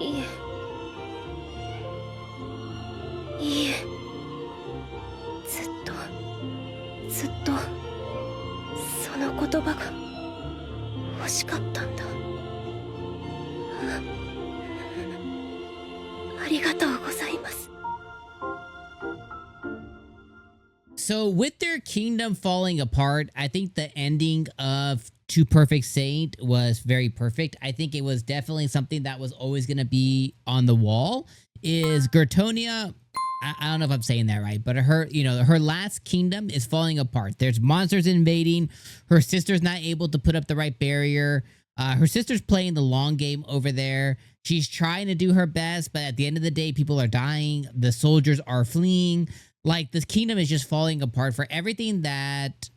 いえ、いいえ、ずっとずっとその言葉が欲しかったんだ。ありがとうございます。 So with their kingdom falling apart, I think the ending of To Perfect Saint was very perfect. I think it was definitely something that was always going to be on the wall. Is 𝐒𝐡𝐚𝐧𝐧𝐞𝐥, I don't know if I'm saying that right, but her, her last kingdom is falling apart. There's monsters invading. Her sister's not able to put up the right barrier. Her sister's playing the long game over there. She's trying to do her best, but at the end of the day, people are dying. The soldiers are fleeing. Like, this kingdom is just falling apart for everything that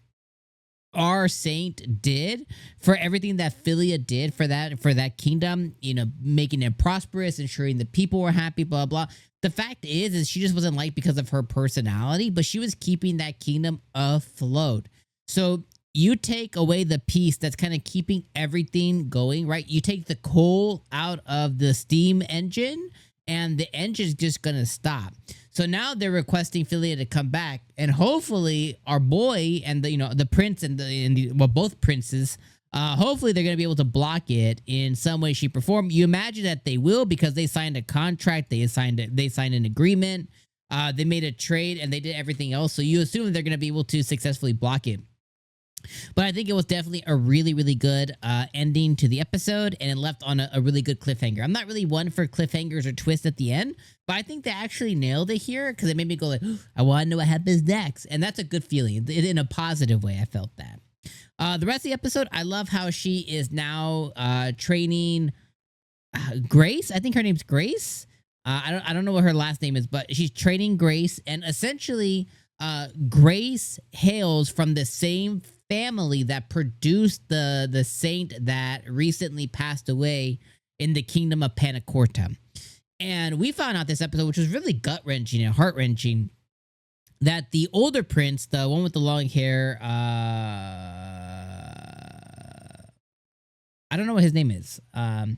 our saint did, for everything that Philia did for that kingdom, making it prosperous, ensuring the people were happy, blah blah. The fact is she just wasn't liked because of her personality, but she was keeping that kingdom afloat. So you take away the piece that's kind of keeping everything going, right? You take the coal out of the steam engine, and the engine's just gonna stop. So now they're requesting Philia to come back, and hopefully our boy and the prince and both princes, hopefully they're gonna be able to block it in some way, shape, or form. You imagine that they will, because they signed a contract, they signed an agreement, they made a trade, and they did everything else. So you assume they're gonna be able to successfully block it. But I think it was definitely a really, really good ending to the episode, and it left on a really good cliffhanger. I'm not really one for cliffhangers or twists at the end, but I think they actually nailed it here, because it made me go like, I want to know what happens next. And that's a good feeling. In a positive way, I felt that. The rest of the episode, I love how she is now training Grace. I think her name's Grace. I don't know what her last name is, but she's training Grace, and essentially Grace hails from the same family that produced the saint that recently passed away in the kingdom of Panacorta. And we found out this episode, which was really gut-wrenching and heart-wrenching, that the older prince, the one with the long hair, I don't know what his name is. The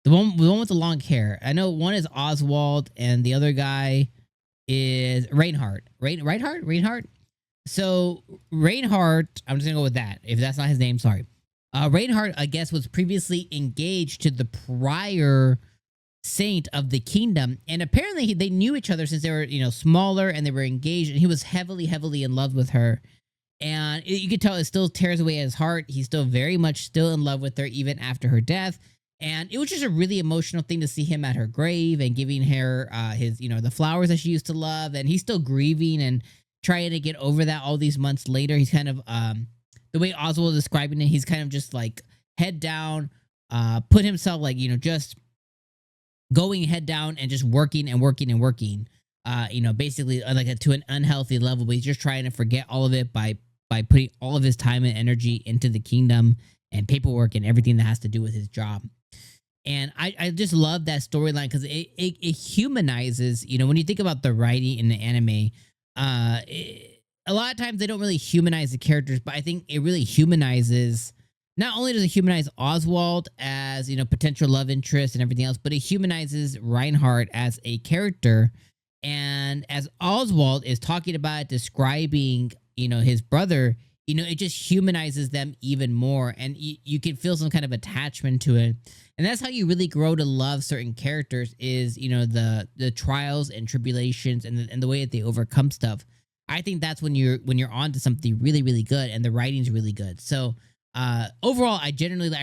one with the long hair. I know one is Oswald and the other guy is Reinhardt. Reinhardt? So Reinhardt, I'm just gonna go with that. If that's not his name, sorry. Reinhardt, I guess, was previously engaged to the prior saint of the kingdom, and apparently they knew each other since they were, smaller, and they were engaged. And he was heavily in love with her, and you could tell it still tears away at his heart. He's still very much still in love with her even after her death. And it was just a really emotional thing to see him at her grave and giving her his, the flowers that she used to love, and he's still grieving and trying to get over that all these months later. He's kind of the way Oswald is describing it, he's kind of just like head down, put himself like, just going head down and just working and working and working, basically like to an unhealthy level, but he's just trying to forget all of it by putting all of his time and energy into the kingdom and paperwork and everything that has to do with his job. And I just love that storyline, because it humanizes, when you think about the writing in the anime, a lot of times they don't really humanize the characters, but I think it really humanizes. Not only does it humanize Oswald as, potential love interest and everything else, but it humanizes Reinhardt as a character. And as Oswald is talking about it, describing, his brother, it just humanizes them even more. And you can feel some kind of attachment to it. And that's how you really grow to love certain characters, is, the trials and tribulations and the way that they overcome stuff. I think that's when you're on to something really, really good, and the writing's really good. So overall, I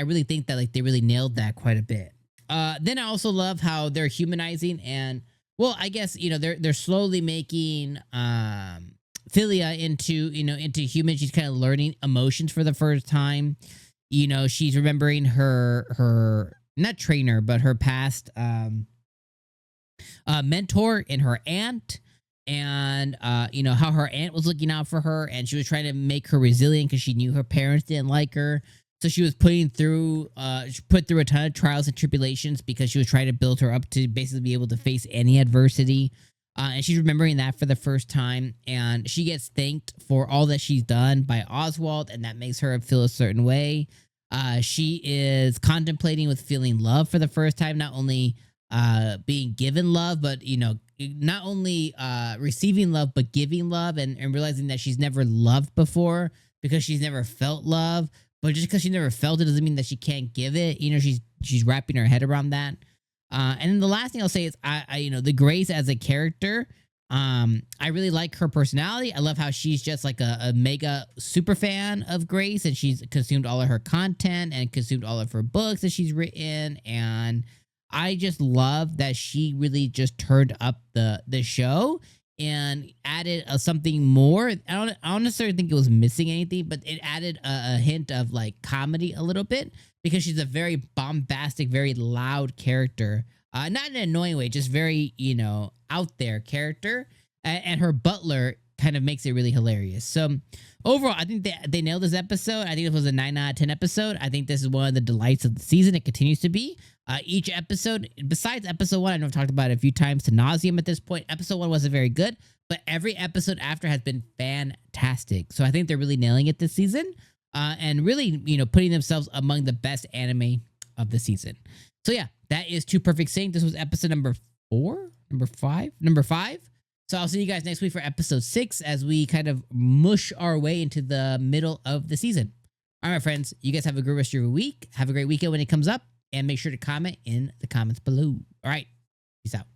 really think that, like, they really nailed that quite a bit. Then I also love how they're humanizing, and, well, I guess, they're slowly making Philia into human. She's kind of learning emotions for the first time. She's remembering her not trainer, but her past mentor and her aunt. And how her aunt was looking out for her, and she was trying to make her resilient because she knew her parents didn't like her. So she was put through a ton of trials and tribulations, because she was trying to build her up to basically be able to face any adversity. And she's remembering that for the first time, and she gets thanked for all that she's done by Oswald, and that makes her feel a certain way. She is contemplating with feeling love for the first time, not only being given love, but you know, not only receiving love but giving love, and realizing that she's never loved before because she's never felt love. But just because she never felt it doesn't mean that she can't give it. You know, she's wrapping her head around that. And then the last thing I'll say is I you know, the Grace as a character. I really like her personality. I love how she's just like a mega super fan of Grace, and she's consumed all of her content and consumed all of her books that she's written. And I just love that she really just turned up the show and added something more. I don't necessarily think it was missing anything, but it added a hint of like comedy a little bit, because she's a very bombastic, very loud character. Not in an annoying way, just very, you know, out there character. And her butler kind of makes it really hilarious. So overall, I think they nailed this episode. I think it was a 9 out of 10 episode. I think this is one of the delights of the season. It continues to be. Each episode, besides episode 1, I know I've talked about it a few times to nauseum at this point. Episode 1 wasn't very good, but every episode after has been fantastic. So I think they're really nailing it this season. And really, you know, putting themselves among the best anime of the season. So yeah, that is 2 Perfect Saint. This was episode number 4? Number 5. So I'll see you guys next week for episode 6 as we kind of mush our way into the middle of the season. All right, my friends, you guys have a great rest of your week. Have a great weekend when it comes up, and make sure to comment in the comments below. All right, peace out.